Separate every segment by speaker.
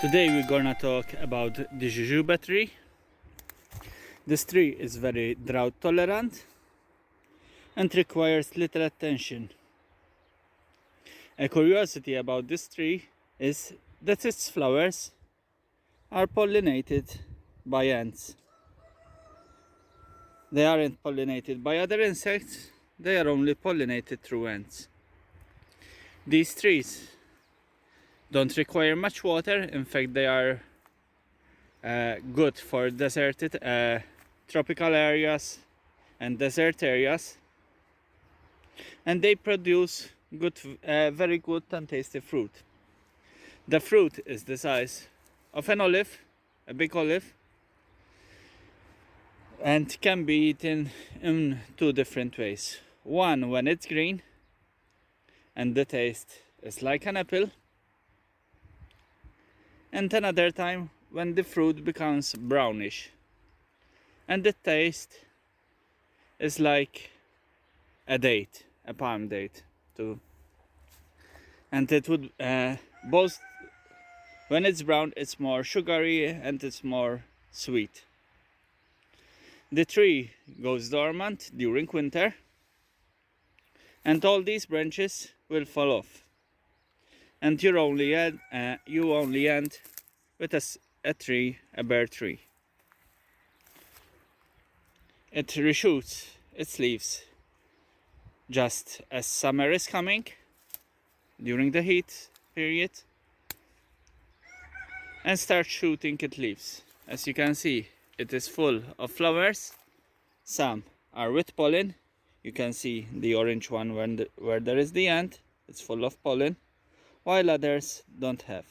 Speaker 1: Today we're gonna talk about the Jujube tree. This tree is very drought tolerant and requires little attention. A curiosity about this tree is that its flowers are pollinated by ants. They aren't pollinated by other insects, they are only pollinated through ants. These trees don't require much water. In fact, they are good for deserted tropical areas and desert areas, and they produce very good and tasty fruit. The fruit is the size of an olive, a big olive, and can be eaten in two different ways. One, when it's green and the taste is like an apple, and another time when the fruit becomes brownish and the taste is like a date, a palm date too. And it would both, when it's brown, it's more sugary and it's more sweet. The tree goes dormant during winter and all these branches will fall off, and you only end with a bare tree. It reshoots its leaves just as summer is coming during the heat period and starts shooting its leaves. As you can see, it is full of flowers. Some are with pollen. You can see the orange one where there is the ant. It's full of pollen, while others don't have.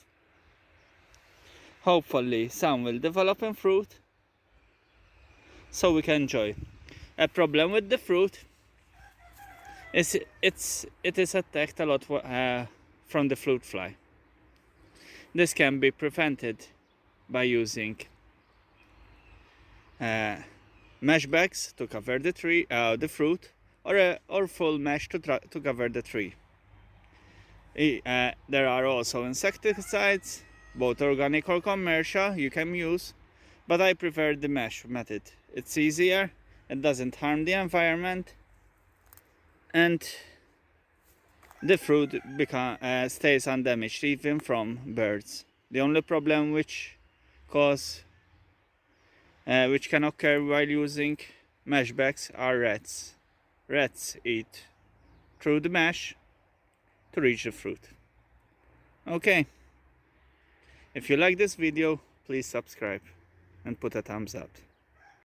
Speaker 1: Hopefully some will develop in fruit so we can enjoy. A problem with the fruit is it is attacked a lot from the fruit fly. This can be prevented by using mesh bags to cover the fruit, or full mesh to cover the tree. There are also insecticides, both organic or commercial, you can use, but I prefer the mesh method. It's easier, it doesn't harm the environment, and the fruit stays undamaged even from birds. The only problem which can occur while using mesh bags are rats. Rats eat through the mesh to reach the fruit. Okay. If you like this video, please subscribe and put a thumbs up.